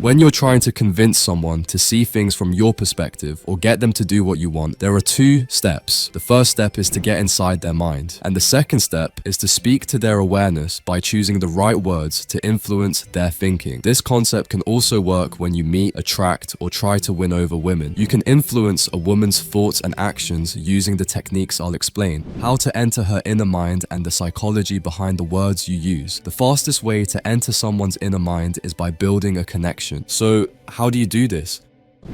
When you're trying to convince someone to see things from your perspective or get them to do what you want, there are two steps. The first step is to get inside their mind, and the second step is to speak to their awareness by choosing the right words to influence their thinking. This concept can also work when you meet, attract, or try to win over women. You can influence a woman's thoughts and actions using the techniques I'll explain. How to enter her inner mind and the psychology behind the words you use. The fastest way to enter someone's inner mind is by building a connection. So, how do you do this?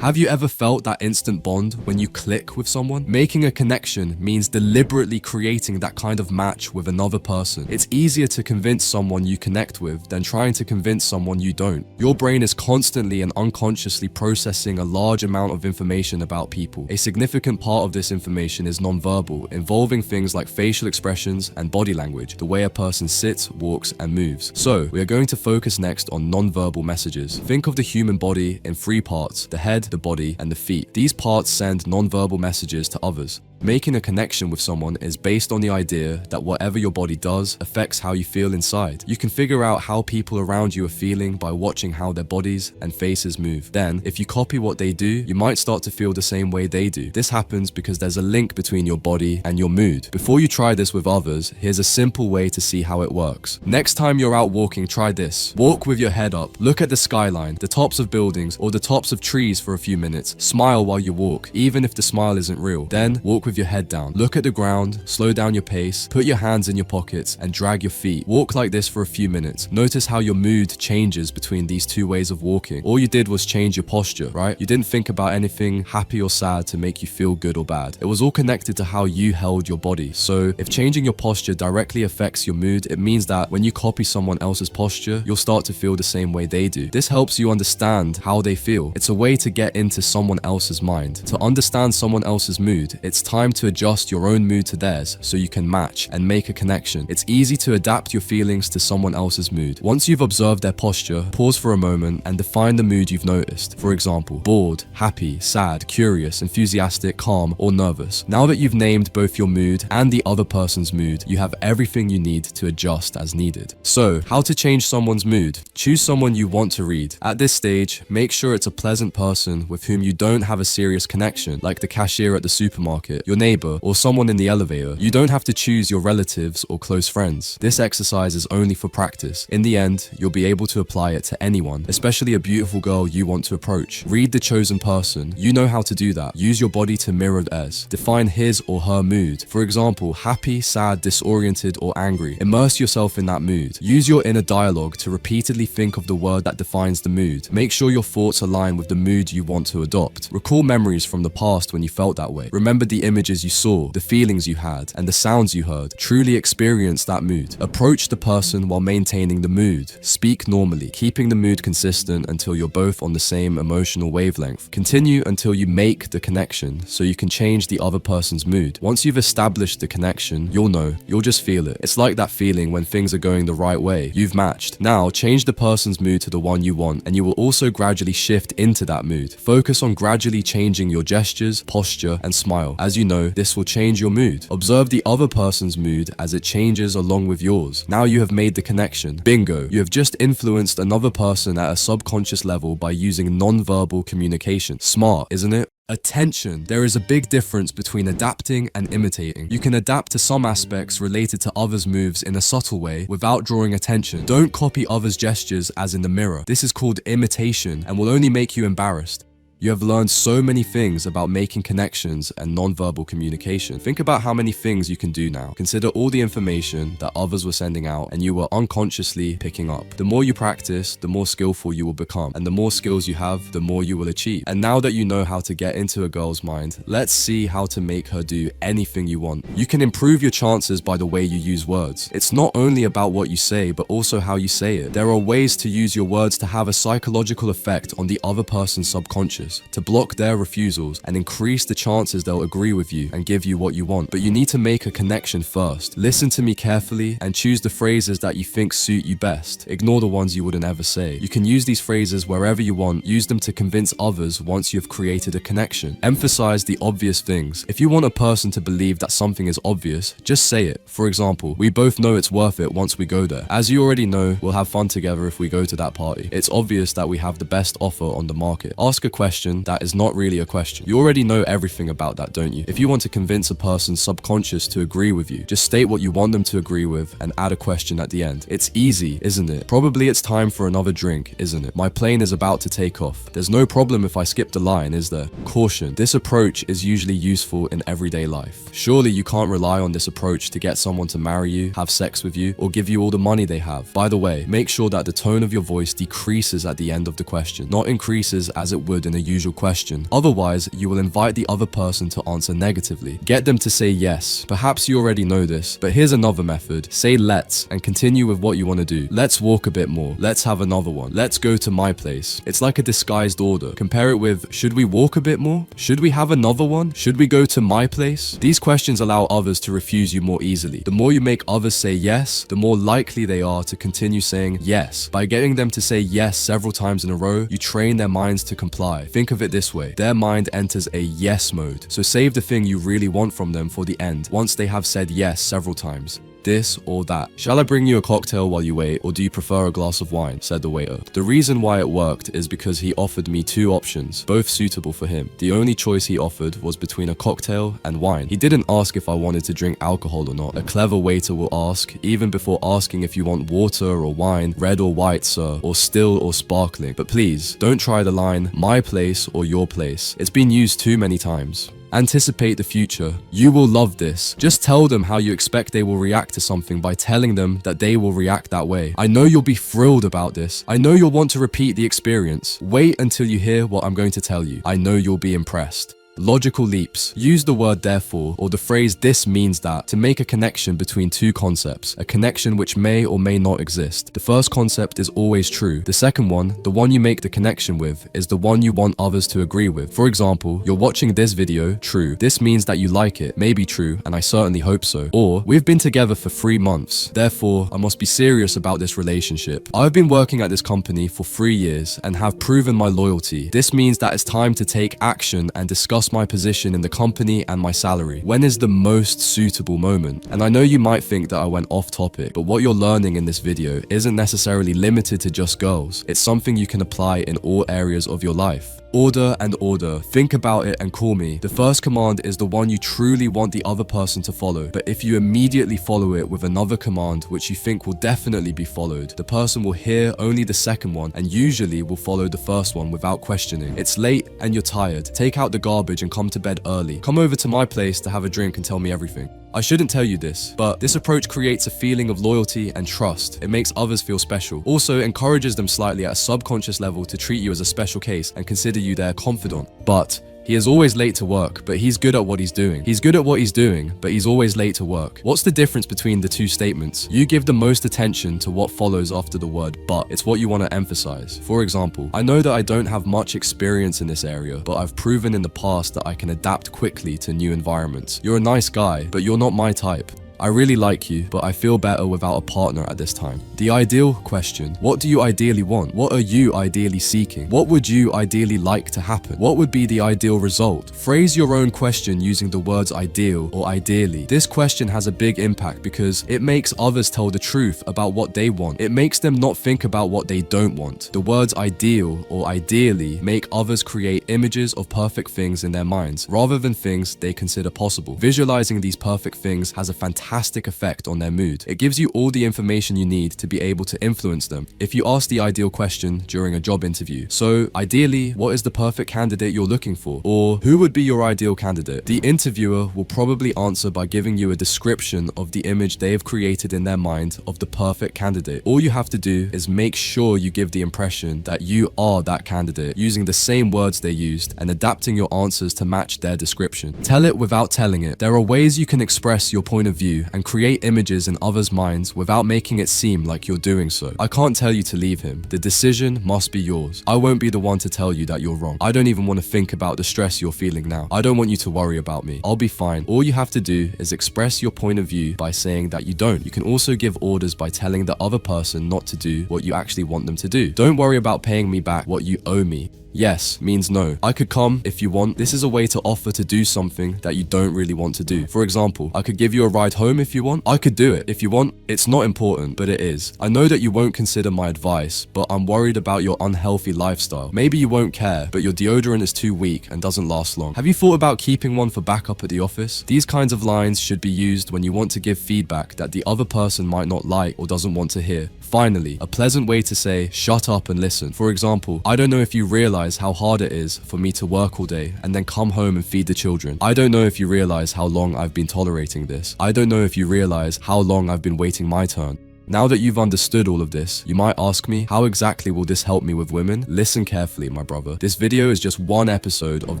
Have you ever felt that instant bond when you click with someone? Making a connection means deliberately creating that kind of match with another person. It's easier to convince someone you connect with than trying to convince someone you don't. Your brain is constantly and unconsciously processing a large amount of information about people. A significant part of this information is nonverbal, involving things like facial expressions and body language, the way a person sits, walks, and moves. So, we are going to focus next on nonverbal messages. Think of the human body in three parts: the head, the body, and the feet. These parts send non-verbal messages to others. Making a connection with someone is based on the idea that whatever your body does affects how you feel inside. You can figure out how people around you are feeling by watching how their bodies and faces move. Then, if you copy what they do, you might start to feel the same way they do. This happens because there's a link between your body and your mood. Before you try this with others, here's a simple way to see how it works. Next time you're out walking, try this. Walk with your head up. Look at the skyline, the tops of buildings, or the tops of trees for a few minutes. Smile while you walk, even if the smile isn't real. Then, walk with your head down. Look at the ground, slow down your pace, put your hands in your pockets, and drag your feet. Walk like this for a few minutes. Notice how your mood changes between these two ways of walking. All you did was change your posture, right? You didn't think about anything happy or sad to make you feel good or bad. It was all connected to how you held your body. So, if changing your posture directly affects your mood, it means that when you copy someone else's posture, you'll start to feel the same way they do. This helps you understand how they feel. It's a way to get into someone else's mind. To understand someone else's mood, it's time to adjust your own mood to theirs so you can match and make a connection. It's easy to adapt your feelings to someone else's mood. Once you've observed their posture, pause for a moment and define the mood you've noticed. For example, bored, happy, sad, curious, enthusiastic, calm, or nervous. Now that you've named both your mood and the other person's mood, you have everything you need to adjust as needed. So, how to change someone's mood? Choose someone you want to read. At this stage, make sure it's a pleasant person with whom you don't have a serious connection, like the cashier at the supermarket, your neighbor, or someone in the elevator. You don't have to choose your relatives or close friends. This exercise is only for practice. In the end, you'll be able to apply it to anyone, especially a beautiful girl you want to approach. Read the chosen person. You know how to do that. Use your body to mirror theirs. Define his or her mood. For example, happy, sad, disoriented, or angry. Immerse yourself in that mood. Use your inner dialogue to repeatedly think of the word that defines the mood. Make sure your thoughts align with the mood you want to adopt. Recall memories from the past when you felt that way. Remember the images you saw, the feelings you had, and the sounds you heard. Truly experience that mood. Approach the person while maintaining the mood. Speak normally, keeping the mood consistent until you're both on the same emotional wavelength. Continue until you make the connection so you can change the other person's mood. Once you've established the connection, you'll know. You'll just feel it. It's like that feeling when things are going the right way. You've matched. Now, change the person's mood to the one you want, and you will also gradually shift into that mood. Focus on gradually changing your gestures, posture, and smile. As you know, this will change your mood. Observe the other person's mood as it changes along with yours. Now you have made the connection. Bingo! You have just influenced another person at a subconscious level by using non-verbal communication. Smart, isn't it? Attention. There is a big difference between adapting and imitating. You can adapt to some aspects related to others' moves in a subtle way without drawing attention. Don't copy others' gestures as in the mirror. This is called imitation and will only make you embarrassed. You have learned so many things about making connections and non-verbal communication. Think about how many things you can do now. Consider all the information that others were sending out and you were unconsciously picking up. The more you practice, the more skillful you will become. And the more skills you have, the more you will achieve. And now that you know how to get into a girl's mind, let's see how to make her do anything you want. You can improve your chances by the way you use words. It's not only about what you say, but also how you say it. There are ways to use your words to have a psychological effect on the other person's subconscious. no's, to block their refusals, and increase the chances they'll agree with you and give you what you want. But you need to make a connection first. Listen to me carefully and choose the phrases that you think suit you best. Ignore the ones you wouldn't ever say. You can use these phrases wherever you want. Use them to convince others once you've created a connection. Emphasize the obvious things. If you want a person to believe that something is obvious, just say it. For example, we both know it's worth it once we go there. As you already know, we'll have fun together if we go to that party. It's obvious that we have the best offer on the market. Ask a question that is not really a question. You already know everything about that, don't you? If you want to convince a person's subconscious to agree with you, just state what you want them to agree with and add a question at the end. It's easy, isn't it? Probably it's time for another drink, isn't it? My plane is about to take off. There's no problem if I skip the line, is there? Caution. This approach is usually useful in everyday life. Surely you can't rely on this approach to get someone to marry you, have sex with you, or give you all the money they have. By the way, make sure that the tone of your voice decreases at the end of the question, not increases as it would in a usual question. Otherwise, you will invite the other person to answer negatively. Get them to say yes. Perhaps you already know this, but here's another method. Say let's and continue with what you want to do. Let's walk a bit more. Let's have another one. Let's go to my place. It's like a disguised order. Compare it with, should we walk a bit more? Should we have another one? Should we go to my place? These questions allow others to refuse you more easily. The more you make others say yes, the more likely they are to continue saying yes. By getting them to say yes several times in a row, you train their minds to comply. Think of it this way. Their mind enters a yes mode. So save the thing you really want from them for the end, once they have said yes several times. This or that. Shall I bring you a cocktail while you wait, or do you prefer a glass of wine? Said the waiter. The reason why it worked is because he offered me two options, both suitable for him. The only choice he offered was between a cocktail and wine. He didn't ask if I wanted to drink alcohol or not. A clever waiter will ask, even before asking if you want water or wine, red or white, sir, or still or sparkling. But please, don't try the line, my place or your place. It's been used too many times. Anticipate the future. You will love this. Just tell them how you expect they will react to something by telling them that they will react that way. I know you'll be thrilled about this. I know you'll want to repeat the experience. Wait until you hear what I'm going to tell you. I know you'll be impressed. Logical leaps. Use the word therefore or the phrase this means that to make a connection between two concepts, a connection which may or may not exist. The first concept is always true. The second one, the one you make the connection with, is the one you want others to agree with. For example, you're watching this video, true. This means that you like it, may be true, and I certainly hope so. Or, we've been together for 3 months, therefore I must be serious about this relationship. I've been working at this company for 3 years and have proven my loyalty. This means that it's time to take action and discuss my position in the company and my salary. When is the most suitable moment? And I know you might think that I went off topic, but what you're learning in this video isn't necessarily limited to just girls. It's something you can apply in all areas of your life. Order and order. Think about it and call me. The first command is the one you truly want the other person to follow, but if you immediately follow it with another command which you think will definitely be followed, the person will hear only the second one and usually will follow the first one without questioning. It's late and you're tired. Take out the garbage and come to bed early. Come over to my place to have a drink and tell me everything. I shouldn't tell you this, but this approach creates a feeling of loyalty and trust. It makes others feel special. Also encourages them slightly at a subconscious level to treat you as a special case and consider you their confidant. But he is always late to work, but he's good at what he's doing. He's good at what he's doing, but he's always late to work. What's the difference between the two statements? You give the most attention to what follows after the word but. It's what you want to emphasize. For example, I know that I don't have much experience in this area, but I've proven in the past that I can adapt quickly to new environments. You're a nice guy, but you're not my type. I really like you, but I feel better without a partner at this time. The ideal question. What do you ideally want? What are you ideally seeking? What would you ideally like to happen? What would be the ideal result? Phrase your own question using the words ideal or ideally. This question has a big impact because it makes others tell the truth about what they want. It makes them not think about what they don't want. The words ideal or ideally make others create images of perfect things in their minds rather than things they consider possible. Visualizing these perfect things has a fantastic effect on their mood. It gives you all the information you need to be able to influence them. If you ask the ideal question during a job interview, so ideally, what is the perfect candidate you're looking for? Or who would be your ideal candidate? The interviewer will probably answer by giving you a description of the image they have created in their mind of the perfect candidate. All you have to do is make sure you give the impression that you are that candidate, using the same words they used and adapting your answers to match their description. Tell it without telling it. There are ways you can express your point of view you and create images in others' minds without making it seem like you're doing so. I can't tell you to leave him. The decision must be yours. I won't be the one to tell you that you're wrong. I don't even want to think about the stress you're feeling now. I don't want you to worry about me. I'll be fine. All you have to do is express your point of view by saying that you don't. You can also give orders by telling the other person not to do what you actually want them to do. Don't worry about paying me back what you owe me. Yes means no. I could come if you want. This is a way to offer to do something that you don't really want to do. For example, I could give you a ride home if you want. I could do it. If you want, it's not important, but it is. I know that you won't consider my advice, but I'm worried about your unhealthy lifestyle. Maybe you won't care, but your deodorant is too weak and doesn't last long. Have you thought about keeping one for backup at the office? These kinds of lines should be used when you want to give feedback that the other person might not like or doesn't want to hear. Finally, a pleasant way to say, shut up and listen. For example, I don't know if you realize how hard it is for me to work all day and then come home and feed the children. I don't know if you realize how long I've been tolerating this. I don't know if you realize how long I've been waiting my turn. Now that you've understood all of this, you might ask me, how exactly will this help me with women? Listen carefully, my brother. This video is just one episode of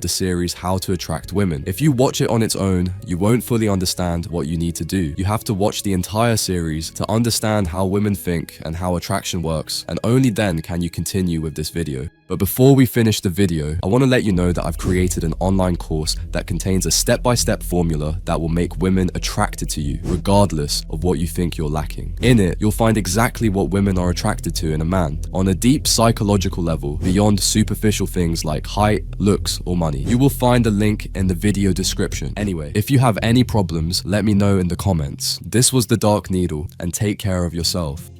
the series How to Attract Women. If you watch it on its own, you won't fully understand what you need to do. You have to watch the entire series to understand how women think and how attraction works, and only then can you continue with this video. But before we finish the video, I want to let you know that I've created an online course that contains a step-by-step formula that will make women attracted to you, regardless of what you think you're lacking. In it, you'll find exactly what women are attracted to in a man, on a deep psychological level, beyond superficial things like height, looks, or money. You will find a link in the video description. Anyway, if you have any problems, let me know in the comments. This was The Dark Needle, and take care of yourself.